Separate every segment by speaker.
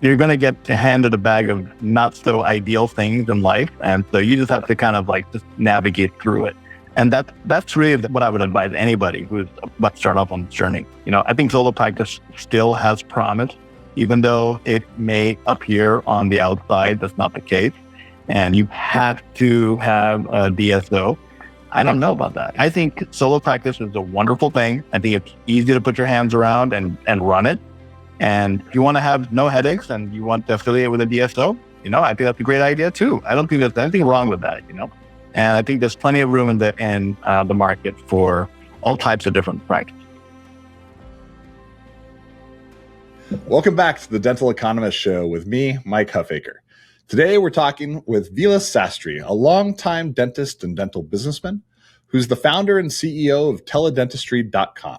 Speaker 1: You're going to get handed a bag of not so ideal things in life. And so you just have to kind of like just navigate through it. And that's really what I would advise anybody who's about to start off on this journey. I think solo practice still has promise, even though it may appear on the outside that's not the case. And you have to have a DSO. I don't know about that. I think solo practice is a wonderful thing. I think it's easy to put your hands around and run it. And if you want to have no headaches and you want to affiliate with a DSO, I think that's a great idea too. I don't think there's anything wrong with that, And I think there's plenty of room in the market for all types of different practices.
Speaker 2: Welcome back to the Dental Economist Show with me, Mike Huffaker. Today, we're talking with Vilas Sastry, a longtime dentist and dental businessman who's the founder and CEO of Teledentistry.com,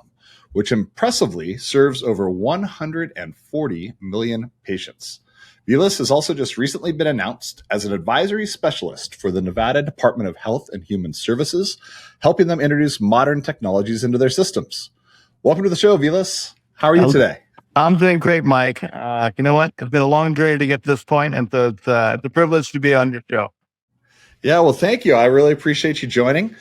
Speaker 2: which impressively serves over 140 million patients. Vilas has also just recently been announced as an advisory specialist for the Nevada Department of Health and Human Services, helping them introduce modern technologies into their systems. Welcome to the show, Vilas. How are you today?
Speaker 1: I'm doing great, Mike. You know what? It's been a long journey to get to this point, and so it's a privilege to be on your show.
Speaker 2: Yeah, well, thank you. I really appreciate you joining.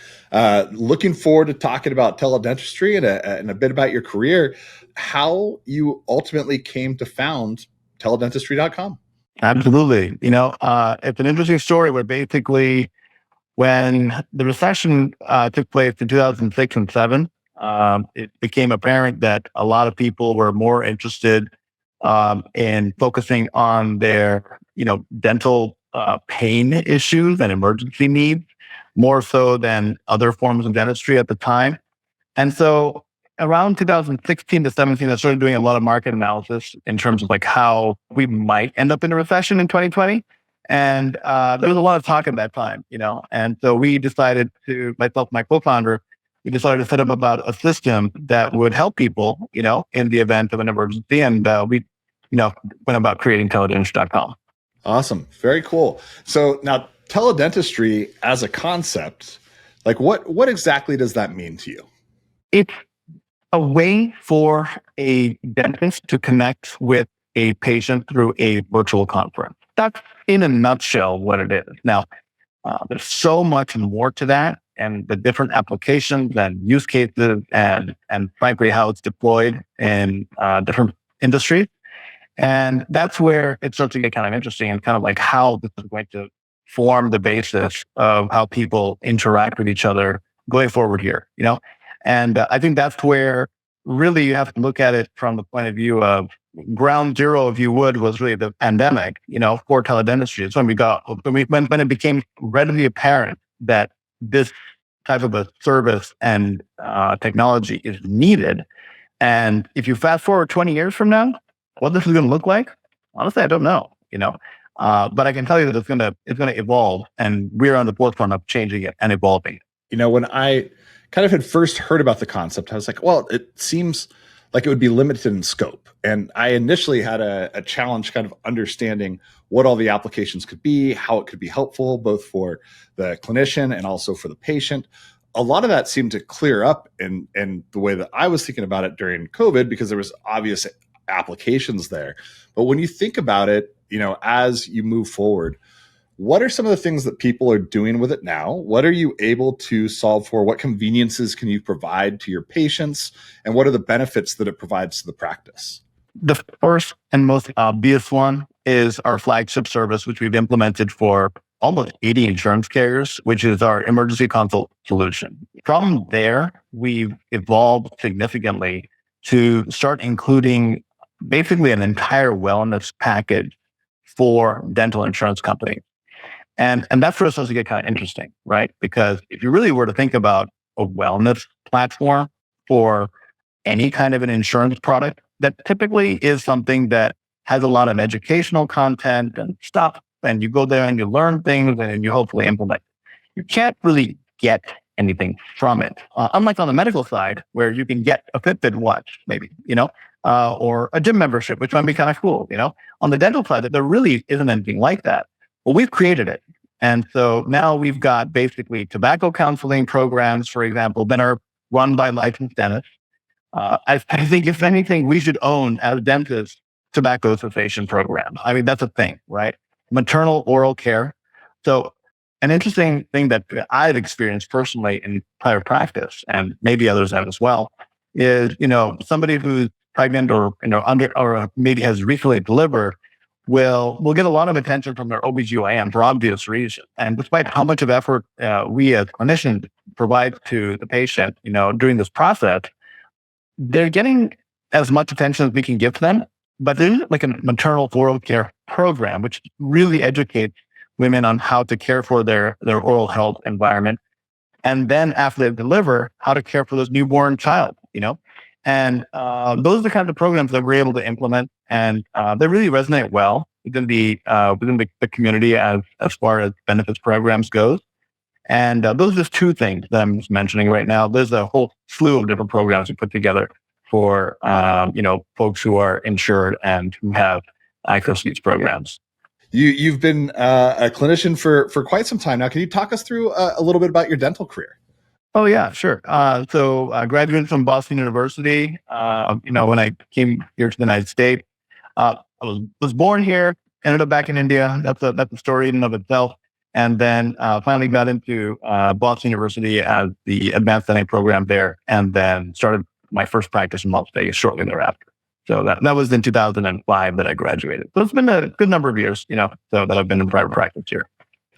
Speaker 2: Looking forward to talking about teledentistry and a bit about your career, how you ultimately came to found teledentistry.com.
Speaker 1: Absolutely. It's an interesting story where basically when the recession took place in 2006 and 7, it became apparent that a lot of people were more interested in focusing on their, dental pain issues and emergency needs, more so than other forms of dentistry at the time. And so around 2016 to 17, I started doing a lot of market analysis in terms of like how we might end up in a recession in 2020. And there was a lot of talk at that time, and so we decided to, myself, my co-founder, we decided to set up about a system that would help people, in the event of an emergency. And we, went about creating Teledentistry.com.
Speaker 2: Awesome. Very cool. So now teledentistry as a concept, like what exactly does that mean to you?
Speaker 1: It's a way for a dentist to connect with a patient through a virtual conference. That's in a nutshell what it is. Now, there's so much more to that, and the different applications and use cases and frankly, how it's deployed in different industries. And that's where it starts to get kind of interesting and kind of like how this is going to form the basis of how people interact with each other going forward here, And I think that's where really you have to look at it from the point of view of ground zero, if you would, was really the pandemic, for teledentistry. It's when it became readily apparent that this type of a service and technology is needed. And if you fast forward 20 years from now, what this is going to look like, honestly, I don't know, but I can tell you that it's going to evolve, and we're on the forefront of changing it and evolving.
Speaker 2: When I kind of had first heard about the concept, I was like, well, it seems like it would be limited in scope. And I initially had a challenge kind of understanding what all the applications could be, how it could be helpful, both for the clinician and also for the patient. A lot of that seemed to clear up in the way that I was thinking about it during COVID, because there was obvious applications there. But when you think about it, as you move forward, what are some of the things that people are doing with it now? What are you able to solve for? What conveniences can you provide to your patients? And what are the benefits that it provides to the practice?
Speaker 1: The first and most obvious one is our flagship service, which we've implemented for almost 80 insurance carriers, which is our emergency consult solution. From there, we've evolved significantly to start including basically an entire wellness package for dental insurance companies. And that's where it starts to get kind of interesting, right? Because if you really were to think about a wellness platform for any kind of an insurance product, that typically is something that has a lot of educational content and stuff. And you go there and you learn things and you hopefully implement. You can't really get anything from it. Unlike on the medical side, where you can get a Fitbit watch, maybe, or a gym membership, which might be kind of cool, On the dental side, there really isn't anything like that. Well, we've created it. And so now we've got basically tobacco counseling programs, for example, that are run by licensed dentists. I think if anything, we should own as dentists tobacco cessation program. I mean, that's a thing, right? Maternal oral care. So an interesting thing that I've experienced personally in private practice, and maybe others have as well, is, somebody who's pregnant or, under, or maybe has recently delivered will get a lot of attention from their OBGYN for obvious reasons. And despite how much of effort we as clinicians provide to the patient, during this process, they're getting as much attention as we can give to them. But there's like a maternal oral care program, which really educates women on how to care for their oral health environment. And then after they deliver, how to care for this newborn child, And those are the kinds of programs that we're able to implement. And they really resonate well within the community as far as benefits programs goes. And those are just two things that I'm just mentioning right now. There's a whole slew of different programs we put together for folks who are insured and who have access to these programs.
Speaker 2: You've been a clinician for quite some time now. Can you talk us through a little bit about your dental career?
Speaker 1: Oh yeah, sure. So I graduated from Boston University. When I came here to the United States, I was born here, ended up back in India. That's a story in and of itself. And then finally got into Boston University as the advanced dental program there, and then started my first practice in Las Vegas shortly thereafter. So that was in 2005 that I graduated. So it's been a good number of years, so that I've been in private practice here.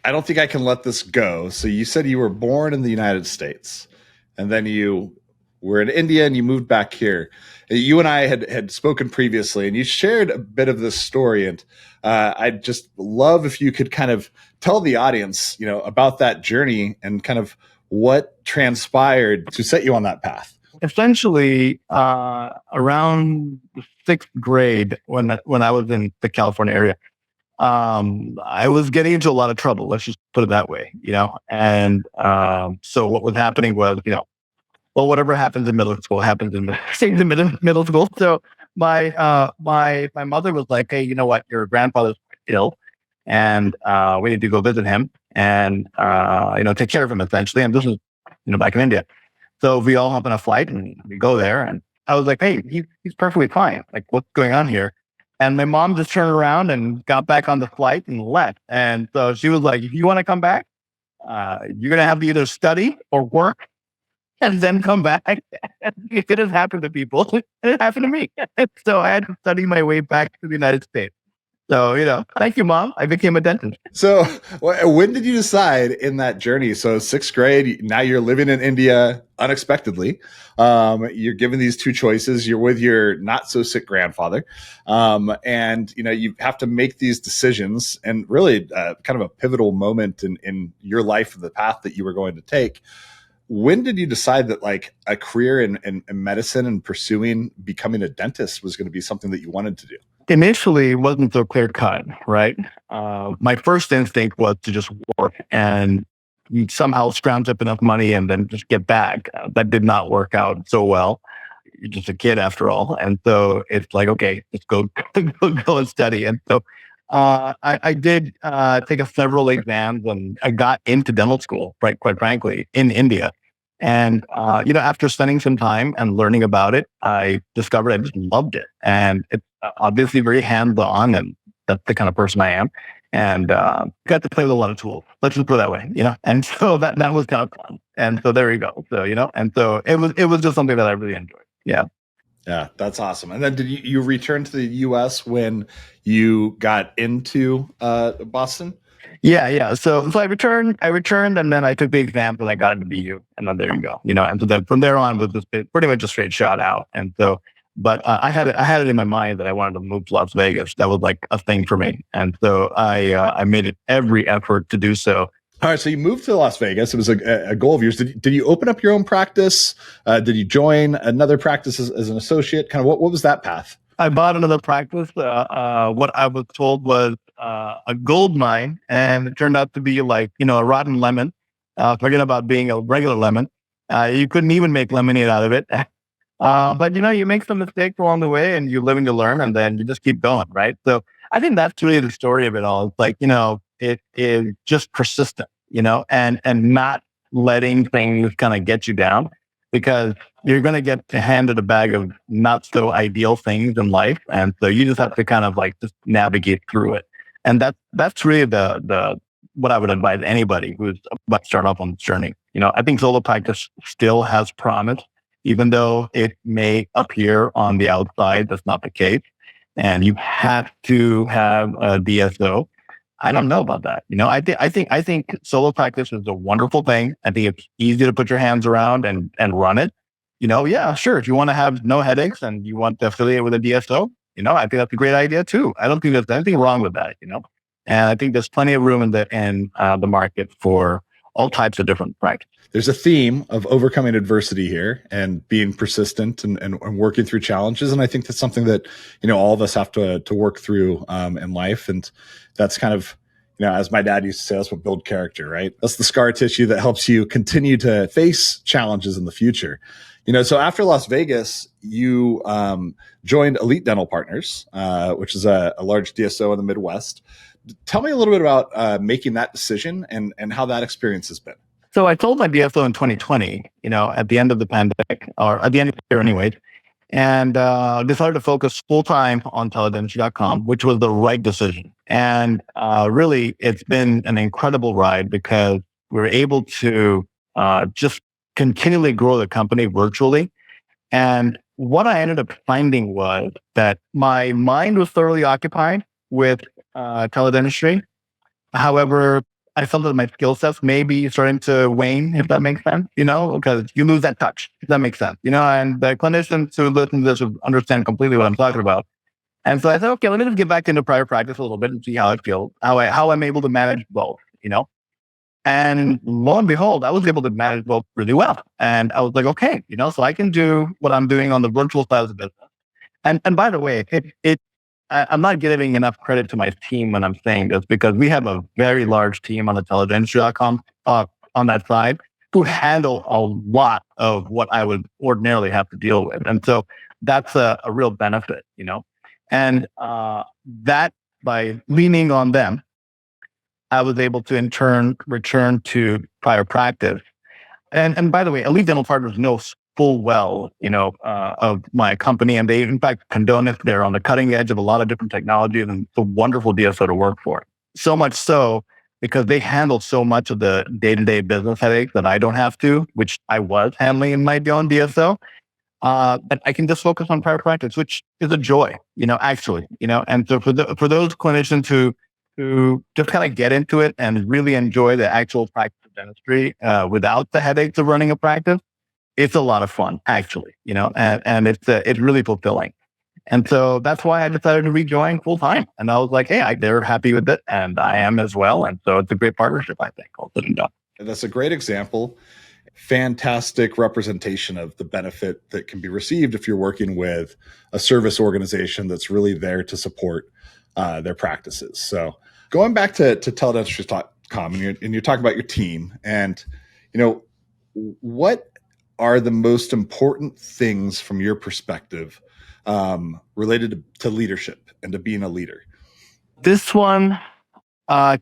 Speaker 2: I don't think I can let this go. So you said you were born in the United States, and then you were in India and you moved back here. You and I had spoken previously, and you shared a bit of this story. And I'd just love if you could kind of tell the audience, about that journey and kind of what transpired to set you on that path.
Speaker 1: Essentially, around the sixth grade, when I was in the California area, I was getting into a lot of trouble. Let's just put it that way, And so what was happening was, whatever happens in middle school happens stays in middle school. So my mother was like, "Hey, you know what? Your grandfather's ill, and we need to go visit him and take care of him essentially." And this is back in India. So we all hop on a flight and we go there. And I was like, "Hey, he's perfectly fine. Like, what's going on here?" And my mom just turned around and got back on the flight and left. And so she was like, "If you want to come back, you're going to have to either study or work and then come back." It has happened to people. It happened to me. So I had to study my way back to the United States. So, thank you, Mom. I became a dentist.
Speaker 2: So when did you decide in that journey? So sixth grade, now you're living in India unexpectedly. You're given these two choices. You're with your not so sick grandfather. And, you have to make these decisions, and really kind of a pivotal moment in your life, of the path that you were going to take. When did you decide that like a career in medicine and pursuing becoming a dentist was going to be something that you wanted to do?
Speaker 1: Initially, it wasn't so clear cut, right? My first instinct was to just work and somehow scrounge up enough money and then just get back. That did not work out so well. You're just a kid after all. And so it's like, okay, let's go and study. And so I did take several exams, and I got into dental school, right, quite frankly, in India. And, after spending some time and learning about it, I discovered I just loved it. And it's obviously very hands-on, and that's the kind of person I am. And got to play with a lot of tools. Let's just put it that way, And so that was kind of fun. And so there you go. So, and so it was just something that I really enjoyed. Yeah.
Speaker 2: Yeah, that's awesome. And then did you return to the US when you got into Boston?
Speaker 1: Yeah. So I returned, and then I took the exams and I got into BU, and then there you go. And so then from there on was just pretty much a straight shot out. And so, but I had it in my mind that I wanted to move to Las Vegas. That was like a thing for me, and so I made it every effort to do so.
Speaker 2: All right, so you moved to Las Vegas. It was a goal of yours. Did you open up your own practice? Did you join another practice as an associate? Kind of what was that path?
Speaker 1: I bought another practice. What I was told was a gold mine, and it turned out to be like, a rotten lemon. Forget about being a regular lemon. You couldn't even make lemonade out of it. But you make some mistakes along the way, and you live and you learn, and then you just keep going, right? So I think that's really the story of it all. It's like, it is just persistent, and not letting things kind of get you down. because you're going to get handed a bag of not so ideal things in life. And so you just have to kind of like just navigate through it. And that's really what I would advise anybody who's about to start off on this journey. I think solo practice still has promise, even though it may appear on the outside that's not the case. And you have to have a DSO. I don't know about that. I think solo practice is a wonderful thing. I think it's easy to put your hands around and run it. Yeah, sure. If you want to have no headaches and you want to affiliate with a DSO, I think that's a great idea too. I don't think there's anything wrong with that. And I think there's plenty of room in the market for all types of different practices.
Speaker 2: There's a theme of overcoming adversity here and being persistent and working through challenges. And I think that's something that, all of us have to work through in life. And that's kind of, as my dad used to say, that's what build character, right? That's the scar tissue that helps you continue to face challenges in the future. So after Las Vegas, you joined Elite Dental Partners, which is a large DSO in the Midwest. Tell me a little bit about making that decision and how that experience has been.
Speaker 1: So I sold my DSO in 2020, at the end of the pandemic, or at the end of the year anyways, and decided to focus full-time on Teledentistry.com, which was the right decision. And really, it's been an incredible ride because we were able to just continually grow the company virtually. And what I ended up finding was that my mind was thoroughly occupied with teledentistry. However, I felt that my skill sets may be starting to wane, if that makes sense, because you lose that touch, if that makes sense, and the clinicians who listen to this will understand completely what I'm talking about. And so I said, okay, let me just get back into prior practice a little bit and see how it feels, how I'm able to manage both. And lo and behold, I was able to manage both really well. And I was like, okay, so I can do what I'm doing on the virtual side of the business. And by the way, I'm not giving enough credit to my team when I'm saying this, because we have a very large team on the Teledentistry.com on that side who handle a lot of what I would ordinarily have to deal with. And so that's a real benefit, and that by leaning on them, I was able to in turn return to prior practice. And by the way, Elite Dental Partners knows full well, of my company, and they in fact condone it. They're on the cutting edge of a lot of different technologies, and it's a wonderful DSO to work for. So much so because they handle so much of the day-to-day business headaches that I don't have to, which I was handling in my own DSO. But I can just focus on prior practice, which is a joy, actually, And so for those clinicians who just kind of get into it and really enjoy the actual practice of dentistry without the headaches of running a practice, it's a lot of fun, actually, and it's really fulfilling. And so that's why I decided to rejoin full time. And I was like, hey, they're happy with it, and I am as well. And so it's a great partnership, I think, all said and done.
Speaker 2: And that's a great example. Fantastic representation of the benefit that can be received if you're working with a service organization that's really there to support their practices. So going back to teledentistry.com, and you're talking about your team, and what are the most important things from your perspective related to leadership and to being a leader?
Speaker 1: This one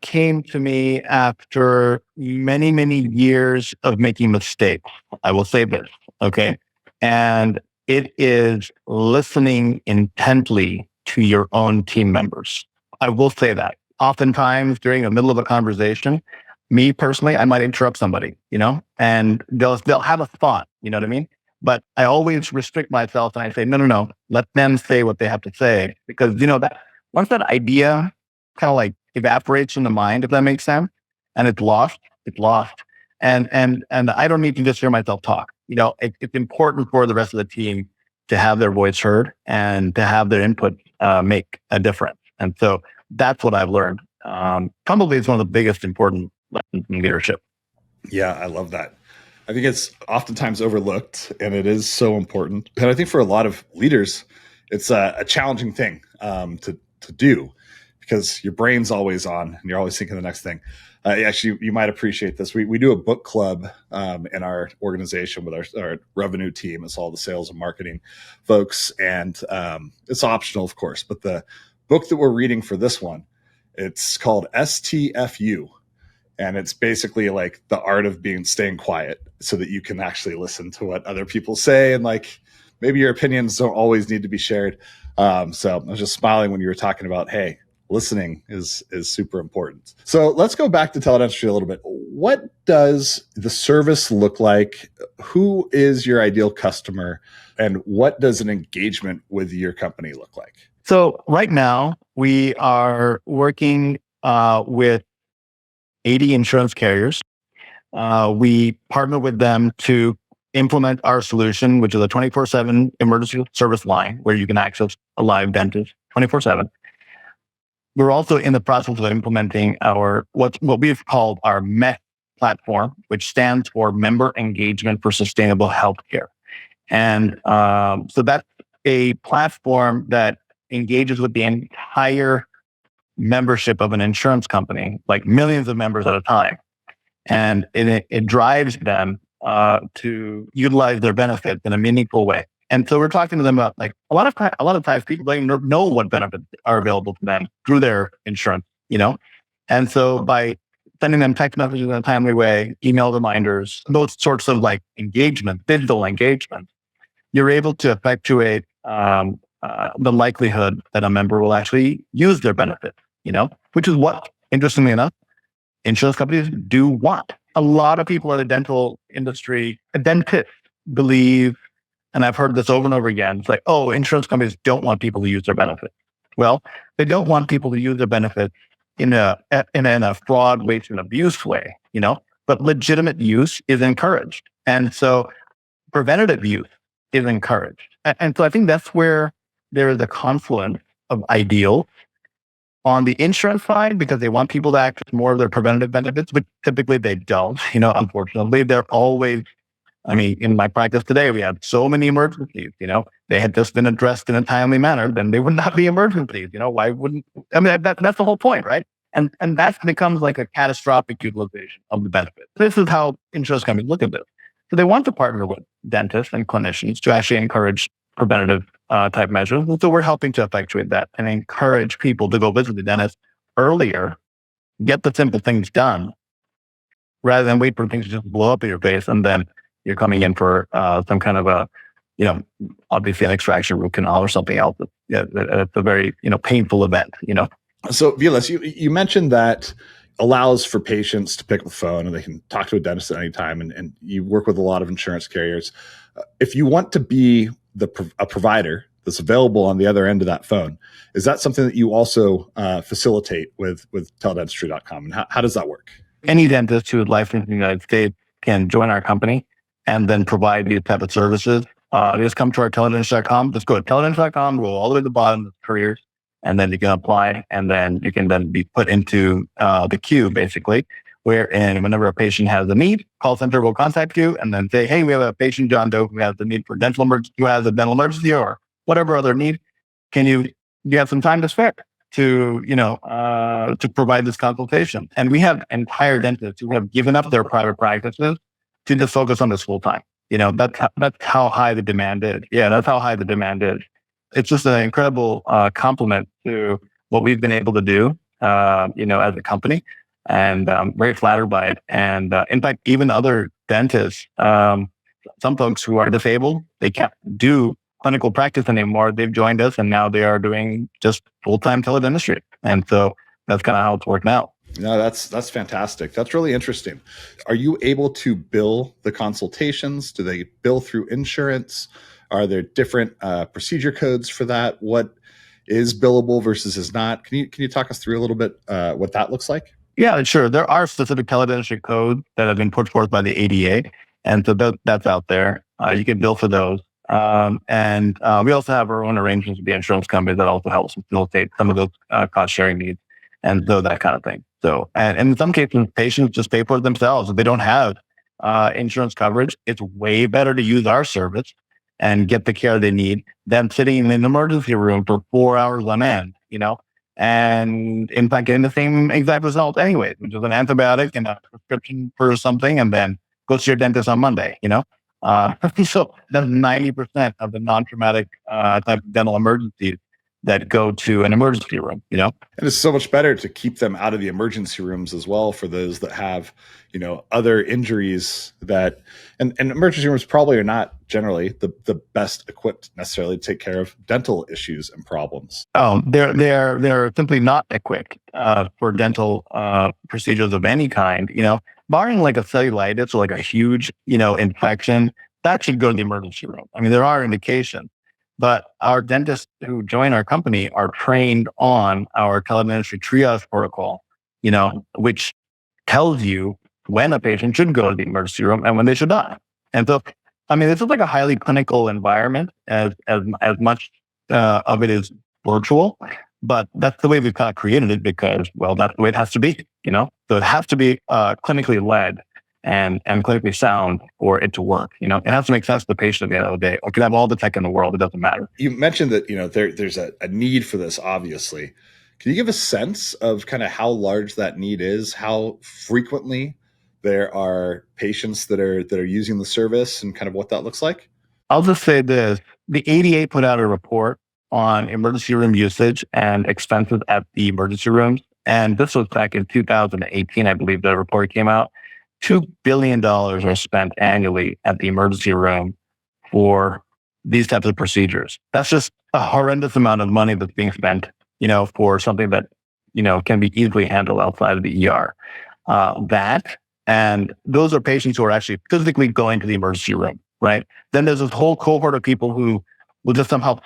Speaker 1: came to me after many, many years of making mistakes. I will say this, okay? And it is listening intently to your own team members. I will say that. Oftentimes during the middle of a conversation, me personally, I might interrupt somebody, and they'll have a thought, you know what I mean? But I always restrict myself and I say, no, let them say what they have to say, because that once that idea kind of like evaporates from the mind, if that makes sense, and it's lost. And I don't need to just hear myself talk. It's important for the rest of the team to have their voice heard and to have their input make a difference. And so that's what I've learned. Probably it's one of the biggest important lessons in leadership.
Speaker 2: Yeah, I love that. I think it's oftentimes overlooked, and it is so important. And I think for a lot of leaders, it's a challenging thing to do, because your brain's always on and you're always thinking the next thing. Actually, you might appreciate this. We do a book club in our organization with our revenue team. It's all the sales and marketing folks, and it's optional, of course. But the book that we're reading for this one, it's called STFU. And it's basically like the art of staying quiet so that you can actually listen to what other people say. And like, maybe your opinions don't always need to be shared. So I was just smiling when you were talking about, hey, listening is super important. So let's go back to teledentistry a little bit. What does the service look like? Who is your ideal customer? And what does an engagement with your company look like?
Speaker 1: So right now we are working with 80 insurance carriers. We partner with them to implement our solution, which is a 24/7 emergency service line where you can access a live dentist 24/7. We're also in the process of implementing what we've called our MESH platform, which stands for Member Engagement for Sustainable Healthcare. And so that's a platform that engages with the entire membership of an insurance company, like millions of members at a time. And it drives them to utilize their benefits in a meaningful way. And so we're talking to them about, like, a lot of times people don't even know what benefits are available to them through their insurance, And so by sending them text messages in a timely way, email reminders, those sorts of like engagement, digital engagement, you're able to effectuate the likelihood that a member will actually use their benefit, which is what, interestingly enough, insurance companies do want. A lot of people in the dental industry, dentists, believe, and I've heard this over and over again, it's like, oh, insurance companies don't want people to use their benefit. Well, they don't want people to use their benefit in a fraud, waste, and abuse way, but legitimate use is encouraged. And so preventative use is encouraged. And so I think that's where there is a confluence of ideals on the insurance side, because they want people to access more of their preventative benefits, but typically they don't. Unfortunately, they're always, in my practice today, we had so many emergencies, they had just been addressed in a timely manner, then they would not be emergencies. Why wouldn't, that's the whole point, right? And that becomes like a catastrophic utilization of the benefit. This is how insurance companies look at this. So they want to partner with dentists and clinicians to actually encourage preventative type measures. And so we're helping to effectuate that and encourage people to go visit the dentist earlier, get the simple things done, rather than wait for things to just blow up in your face and then you're coming in for some kind of a, obviously an extraction, root canal, or something else. It's a very, painful event,
Speaker 2: So Vilas, you mentioned that allows for patients to pick up the phone and they can talk to a dentist at any time, and you work with a lot of insurance carriers. If you want to be a provider that's available on the other end of that phone, is that something that you also facilitate with teledentistry.com? And how does that work?
Speaker 1: Any dentist who is licensed in the United States can join our company and then provide these type of services. Just come to our teledentistry.com. Just go to teledentistry.com, go all the way to the bottom of careers, and then you can apply, and then you can then be put into the queue, basically, wherein whenever a patient has a need, call center will contact you and then say, hey, we have a patient, John Doe, who has the need for dental emergency, who has a dental emergency or whatever other need. Do you have some time to spare to provide this consultation? And we have entire dentists who have given up their private practices to just focus on this full time. That's how high the demand is. Yeah, that's how high the demand is. It's just an incredible compliment to what we've been able to do, as a company, and I'm very flattered by it. And in fact, even other dentists, some folks who are disabled, they can't do clinical practice anymore. They've joined us, and now they are doing just full-time teledentistry. And so that's kind of how it's working out.
Speaker 2: No, that's fantastic. That's really interesting. Are you able to bill the consultations? Do they bill through insurance? Are there different procedure codes for that? What is billable versus is not? Can you talk us through a little bit what that looks like?
Speaker 1: Yeah, sure. There are specific teledentistry codes that have been put forth by the ADA, and so that's out there. You can bill for those. And we also have our own arrangements with the insurance company that also helps facilitate some of those cost sharing needs, and so that kind of thing. So, and in some cases, patients just pay for it themselves. If they don't have insurance coverage, it's way better to use our service and get the care they need than sitting in an emergency room for 4 hours on end, and in fact, getting the same exact result anyways, which is an antibiotic and a prescription for something, and then go to your dentist on Monday, So that's 90% of the non-traumatic type of dental emergencies that go to an emergency room,
Speaker 2: And it's so much better to keep them out of the emergency rooms as well for those that have, other injuries that, and emergency rooms probably are not generally the best equipped necessarily to take care of dental issues and problems.
Speaker 1: Oh, they're simply not equipped for dental procedures of any kind. Barring like a cellulitis or like a huge infection, that should go to the emergency room. I mean, there are indications, but our dentists who join our company are trained on our teledentistry triage protocol. Which tells you when a patient should go to the emergency room and when they should not. And so, I mean, this is like a highly clinical environment as much of it is virtual, but that's the way we've kind of created it because, well, that's the way it has to be, So it has to be clinically led and clinically sound for it to work. It has to make sense to the patient at the end of the day. Or could have all the tech in the world, it doesn't matter.
Speaker 2: You mentioned that there's a need for this, obviously. Can you give a sense of kind of how large that need is, how frequently there are patients that are using the service, and kind of what that looks like?
Speaker 1: I'll just say this: the ADA put out a report on emergency room usage and expenses at the emergency rooms. And this was back in 2018, I believe the report came out. $2 billion are spent annually at the emergency room for these types of procedures. That's just a horrendous amount of money that's being spent, for something that, can be easily handled outside of the ER. And those are patients who are actually physically going to the emergency room, right? Then there's this whole cohort of people who will just somehow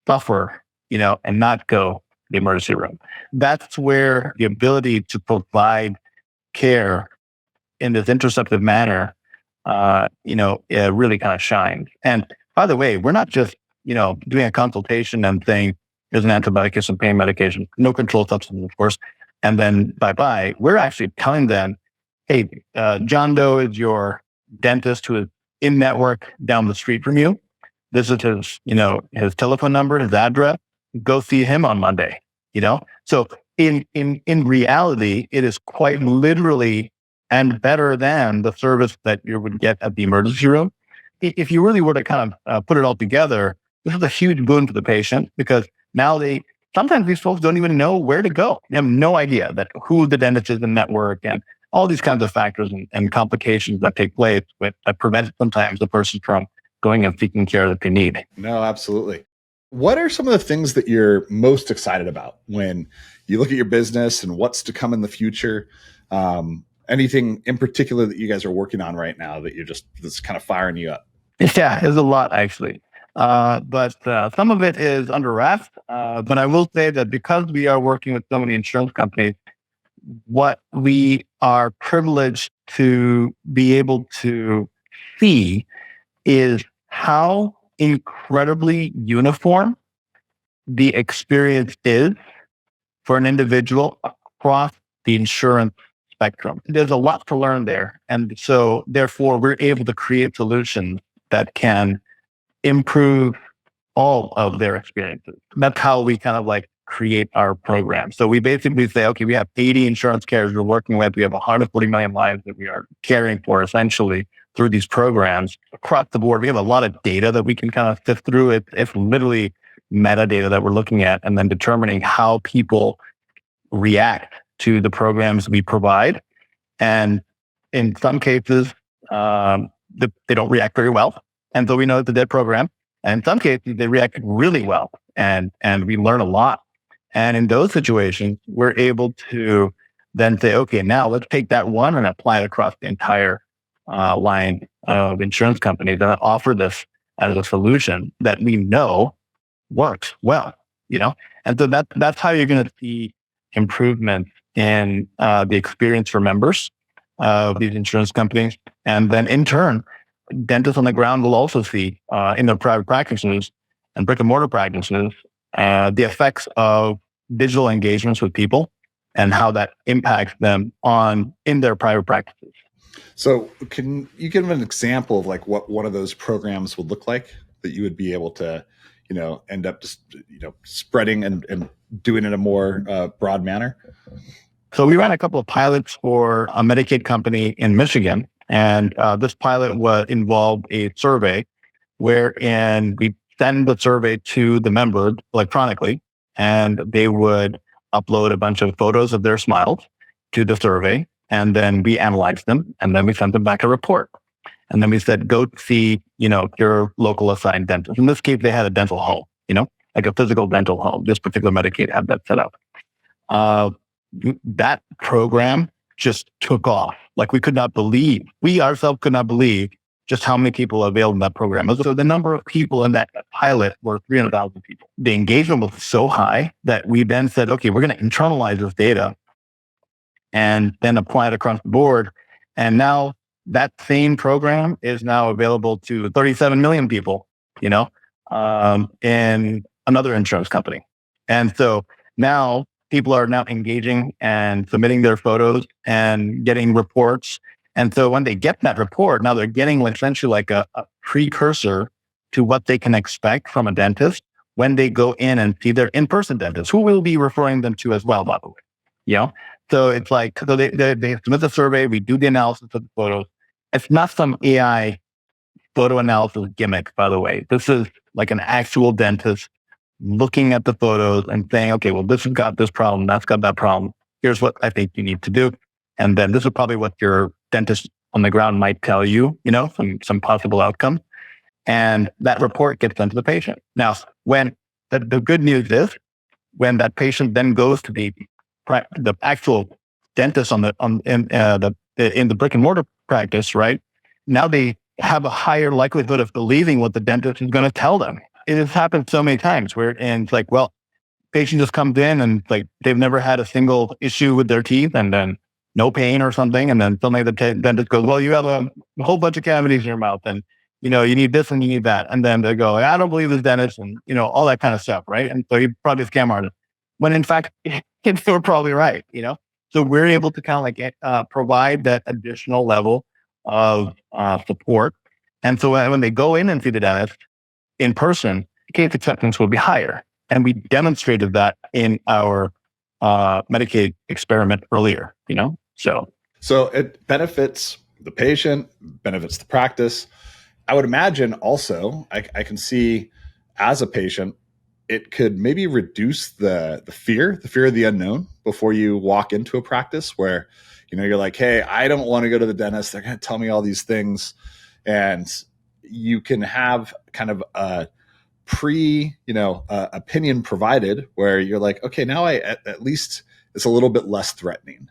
Speaker 1: suffer, and not go to the emergency room. That's where the ability to provide care in this interceptive manner, really kind of shines. And by the way, we're not just, doing a consultation and saying, here's an antibiotic, here's some pain medication, no controlled substance, of course, and then bye-bye. We're actually telling them, hey, John Doe is your dentist who is in network down the street from you. This is his, his telephone number, his address. Go see him on Monday, So in reality, it is quite literally and better than the service that you would get at the emergency room. If you really were to kind of put it all together, this is a huge boon for the patient because now sometimes these folks don't even know where to go. They have no idea that who the dentist is in network and all these kinds of factors and complications that take place that prevent sometimes the person from going and seeking care that they need.
Speaker 2: No, absolutely. What are some of the things that you're most excited about when you look at your business and what's to come in the future? Anything in particular that you guys are working on right now that that's kind of firing you up?
Speaker 1: Yeah, there's a lot actually. But some of it is under wraps. But I will say that because we are working with so many insurance companies, what we are privileged to be able to see is how incredibly uniform the experience is for an individual across the insurance spectrum. There's a lot to learn there. And so therefore we're able to create solutions that can improve all of their experiences. That's how we kind of like create our program. So we basically say, okay, we have 80 insurance carriers we're working with. We have 140 million lives that we are caring for essentially through these programs across the board. We have a lot of data that we can kind of sift through. It's literally metadata that we're looking at and then determining how people react to the programs we provide. And in some cases, they don't react very well. And so we know it's a dead program. And in some cases, they react really well. And we learn a lot. And in those situations, we're able to then say, okay, now let's take that one and apply it across the entire line of insurance companies that offer this as a solution that we know works well, And so that's how you're going to see improvement in the experience for members of these insurance companies. And then in turn, dentists on the ground will also see in their private practices and brick and mortar practices the effects of digital engagements with people and how that impacts them in their private practices.
Speaker 2: So can you give an example of like what one of those programs would look like that you would be able to, end up just, spreading and doing it in a more broad manner?
Speaker 1: So we ran a couple of pilots for a Medicaid company in Michigan. And this pilot involved a survey wherein we send the survey to the member electronically, and they would upload a bunch of photos of their smiles to the survey, and then we analyzed them, and then we sent them back a report. And then we said, go see, your local assigned dentist. In this case, they had a dental home, like a physical dental home. This particular Medicaid had that set up. That program just took off. Like we ourselves could not believe just how many people availed in that program. So the number of people in that pilot were 300,000 people. The engagement was so high that we then said, okay, we're going to internalize this data and then apply it across the board. And now that same program is now available to 37 million people, in another insurance company. And so now people are now engaging and submitting their photos and getting reports. And so when they get that report, now they're getting essentially like a precursor to what they can expect from a dentist when they go in and see their in-person dentist, who will be referring them to as well, by the way. So it's like, so they submit the survey, we do the analysis of the photos. It's not some AI photo analysis gimmick, by the way. This is like an actual dentist looking at the photos and saying, okay, well, this has got this problem, that's got that problem. Here's what I think you need to do. And then this is probably what your dentist on the ground might tell you, some possible outcome. And that report gets sent to the patient. Now, when the good news is, when that patient then goes to the actual dentist in the brick and mortar practice, right? Now they have a higher likelihood of believing what the dentist is going to tell them. It has happened so many times and it's like, well, patient just comes in and like they've never had a single issue with their teeth, and then no pain or something, and then suddenly the dentist goes, well, you have a whole bunch of cavities in your mouth, and you need this and you need that, and then they go, I don't believe this dentist, and all that kind of stuff, right? And so you probably scam artist, when in fact they were probably right, So we're able to kind of provide that additional level of support, and so when they go in and see the dentist in person, case acceptance will be higher. And we demonstrated that in our Medicaid experiment earlier, So
Speaker 2: it benefits the patient, benefits the practice. I would imagine also, I can see as a patient, it could maybe reduce the fear of the unknown before you walk into a practice where, you're like, hey, I don't want to go to the dentist. They're going to tell me all these things. And you can have kind of a opinion provided where you're like, okay, now at least it's a little bit less threatening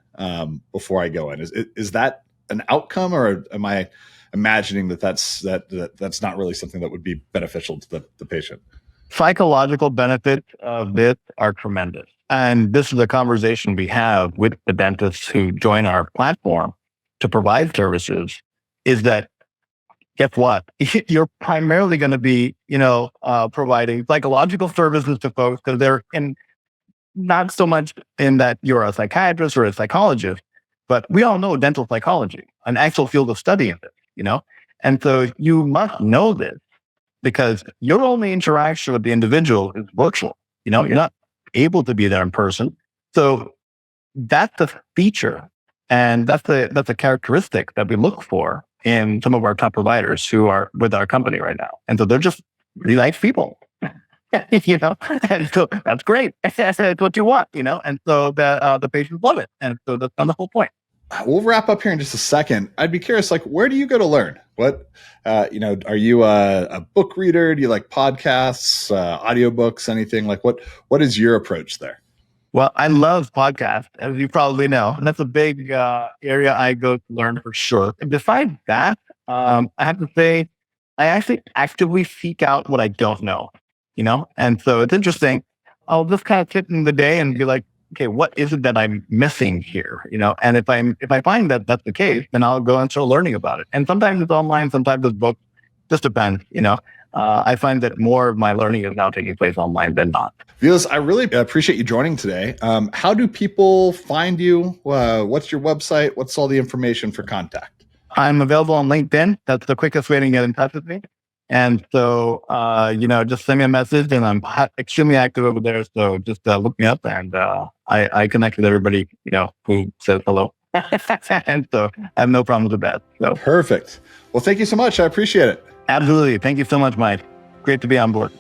Speaker 2: before I go in. Is that an outcome, or am I imagining that's not really something that would be beneficial to the patient?
Speaker 1: Psychological benefits of this are tremendous. And this is a conversation we have with the dentists who join our platform to provide services, is that, guess what? You're primarily going to be, providing psychological services to folks because they're not so much in that you're a psychiatrist or a psychologist, but we all know dental psychology, an actual field of study in it, And so you must know this because your only interaction with the individual is virtual. You're not able to be there in person. So that's the feature, and that's a characteristic that we look for in some of our top providers who are with our company right now. And so they're just really nice people, and so that's great. That's what you want, and so the patients love it. And so that's the whole point.
Speaker 2: We'll wrap up here in just a second. I'd be curious, like, where do you go to learn? What, are you a book reader? Do you like podcasts, audiobooks, anything? Like what is your approach there?
Speaker 1: Well, I love podcasts, as you probably know, and that's a big area I go to learn for sure. And besides that, I have to say, I actually actively seek out what I don't know, and so it's interesting. I'll just kind of sit in the day and be like, okay, what is it that I'm missing here? And if I find that that's the case, then I'll go and start learning about it. And sometimes it's online, sometimes it's books, just depends, I find that more of my learning is now taking place online than not.
Speaker 2: Vilas, I really appreciate you joining today. How do people find you? What's your website? What's all the information for contact?
Speaker 1: I'm available on LinkedIn. That's the quickest way to get in touch with me. And so, just send me a message, and I'm extremely active over there. So just look me up, and I connect with everybody, who says hello. And so I have no problems with that. So
Speaker 2: perfect. Well, thank you so much. I appreciate it.
Speaker 1: Absolutely. Thank you so much, Mike. Great to be on board.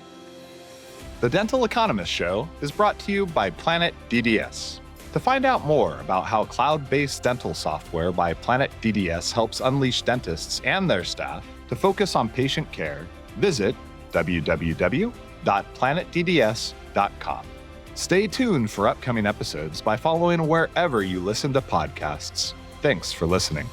Speaker 2: The Dental Economist Show is brought to you by Planet DDS. To find out more about how cloud-based dental software by Planet DDS helps unleash dentists and their staff to focus on patient care, visit www.planetdds.com. Stay tuned for upcoming episodes by following wherever you listen to podcasts. Thanks for listening.